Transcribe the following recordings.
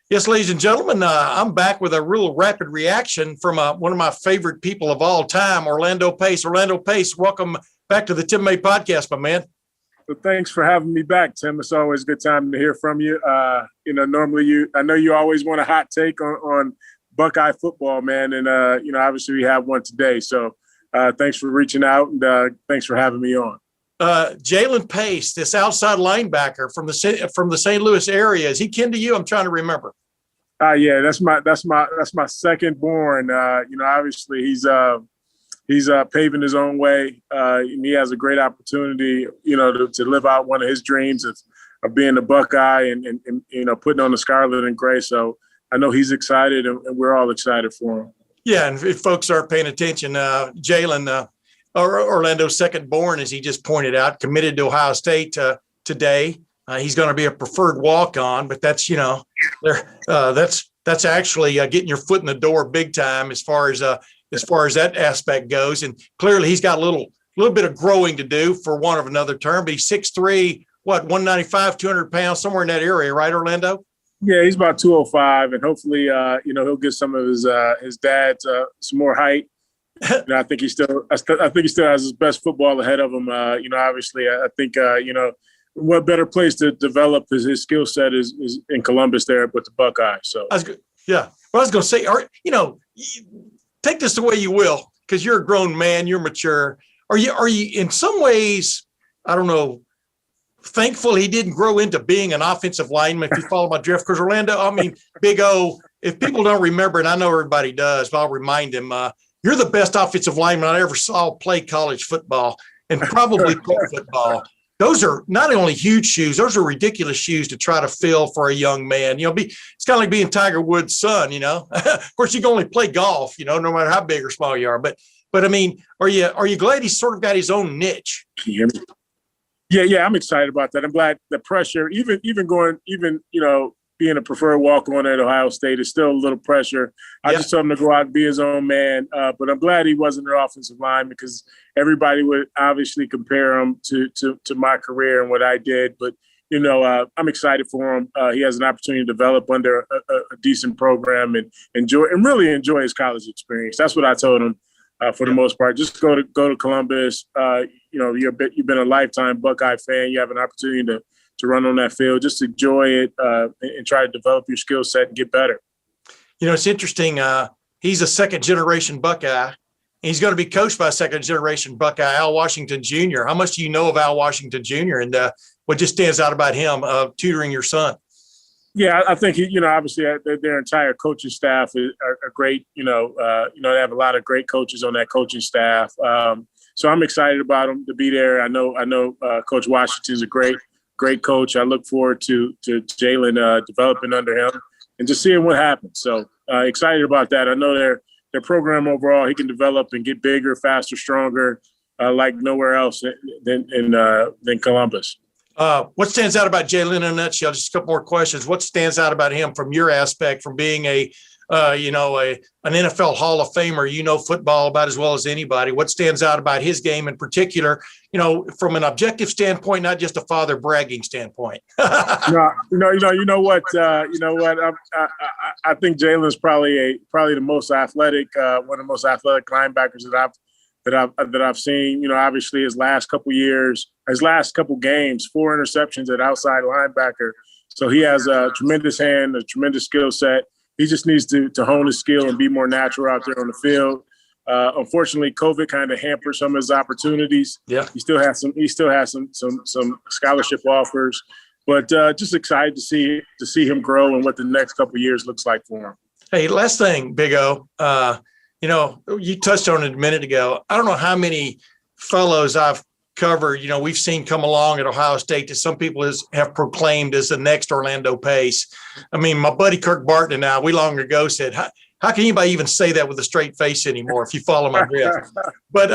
Yes, ladies and gentlemen, I'm back with a real rapid reaction from one of my favorite people of all time, Orlando Pace. Orlando Pace, welcome back to the Tim May podcast, my man. Well, thanks for having me back, Tim. It's always a good time to hear from you. Normally I know you always want a hot take on Buckeye football, man. And, obviously we have one today. So thanks for reaching out and thanks for having me on. Jalen Pace, this outside linebacker from the St. Louis area, is he kin to you? I'm trying to remember. Yeah, that's my second born. Obviously he's paving his own way. And he has a great opportunity, to live out one of his dreams of being a Buckeye and putting on the scarlet and gray. So I know he's excited, and we're all excited for him. Yeah, and if folks are paying attention, Jalen. Orlando's second born, as he just pointed out, committed to Ohio State today. He's going to be a preferred walk-on, but that's that's actually getting your foot in the door big time as far as that aspect goes. And clearly, he's got a little bit of growing to do, for want of another term. But he's 6'3", 195, 200 pounds, somewhere in that area, right, Orlando? Yeah, he's about 205, and hopefully, he'll get some of his dad some more height. I think he still has his best football ahead of him. Obviously, I think what better place to develop his skill set is in Columbus there with the Buckeyes. So I was going to say, take this the way you will, because you're a grown man, you're mature. Are you in some ways, I don't know, thankful he didn't grow into being an offensive lineman, if you follow my drift? Because Orlando, Big O, if people don't remember, and I know everybody does, but I'll remind them, you're the best offensive lineman I ever saw play college football, and probably pro football. Those are not only huge shoes; those are ridiculous shoes to try to fill for a young man. It's kind of like being Tiger Woods' son. Of course, you can only play golf. No matter how big or small you are. But are you glad he's sort of got his own niche? Yeah, I'm excited about that. I'm glad the pressure, being a preferred walk-on at Ohio State is still a little pressure. I just told him to go out and be his own man. But I'm glad he wasn't an offensive line, because everybody would obviously compare him to my career and what I did. But, I'm excited for him. He has an opportunity to develop under a decent program and really enjoy his college experience. That's what I told him for the most part. Just go to Columbus. You've been a lifetime Buckeye fan. You have an opportunity to run on that field. Just enjoy it and try to develop your skill set and get better. It's interesting. He's a second-generation Buckeye. He's going to be coached by a second-generation Buckeye, Al Washington Jr. How much do you know of Al Washington Jr. and what just stands out about him tutoring your son? Yeah, I think, obviously their entire coaching staff are great. They have a lot of great coaches on that coaching staff. So I'm excited about them to be there. I know Coach Washington's a great coach. I look forward to Jalen developing under him and just seeing what happens. So excited about that. I know their program overall, he can develop and get bigger, faster, stronger, like nowhere else than Columbus. What stands out about Jalen in a nutshell? Just a couple more questions. What stands out about him from your aspect, from being an NFL Hall of Famer, football about as well as anybody? What stands out about his game in particular, from an objective standpoint, not just a father bragging standpoint? No, you know what? I think Jalen's probably the most athletic, one of the most athletic linebackers that I've seen. Obviously his last couple games, 4 interceptions at outside linebacker. So he has a tremendous hand, a tremendous skill set. He just needs to hone his skill and be more natural out there on the field. Unfortunately, COVID kind of hampered some of his opportunities. Yeah, he still has some scholarship offers, but just excited to see him grow and what the next couple of years looks like for him. Hey, last thing, Big O. You touched on it a minute ago. I don't know how many fellows I've covered, we've seen come along at Ohio State that some people have proclaimed as the next Orlando Pace. My buddy Kirk Barton and I, we long ago said, how can anybody even say that with a straight face anymore, if you follow my drift? But,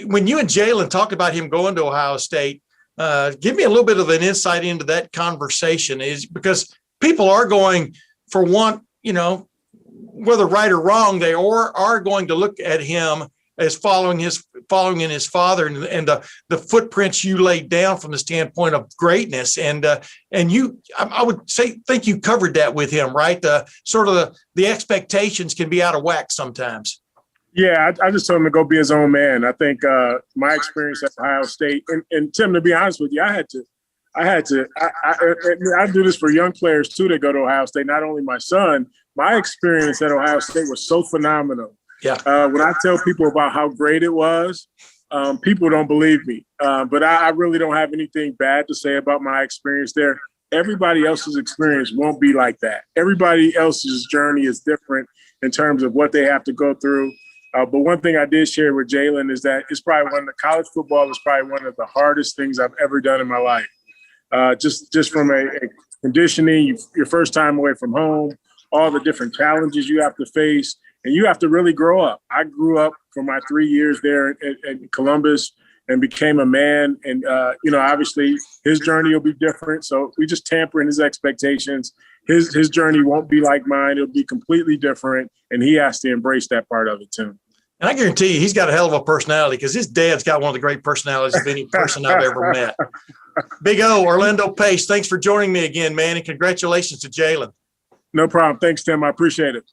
when you and Jalen talked about him going to Ohio State, give me a little bit of an insight into that conversation, is because people are going, for one, whether right or wrong, they are going to look at him as following in his father and the footprints you laid down from the standpoint of greatness. And I would think you covered that with him, right? The expectations can be out of whack sometimes. Yeah, I just told him to go be his own man. I think my experience at Ohio State, and Tim, to be honest with you, I do this for young players too that go to Ohio State, not only my son. My experience at Ohio State was so phenomenal. Yeah. When I tell people about how great it was, people don't believe me. But I really don't have anything bad to say about my experience there. Everybody else's experience won't be like that. Everybody else's journey is different in terms of what they have to go through. But one thing I did share with Jalen is that college football is probably one of the hardest things I've ever done in my life. Just from a conditioning, your first time away from home, all the different challenges you have to face, and you have to really grow up. I grew up for my 3 years there in Columbus and became a man. And, obviously his journey will be different. So we just tamper in his expectations. His journey won't be like mine. It'll be completely different. And he has to embrace that part of it too. And I guarantee you, he's got a hell of a personality because his dad's got one of the great personalities of any person I've ever met. Big O, Orlando Pace, thanks for joining me again, man, and congratulations to Jalen. No problem. Thanks, Tim. I appreciate it.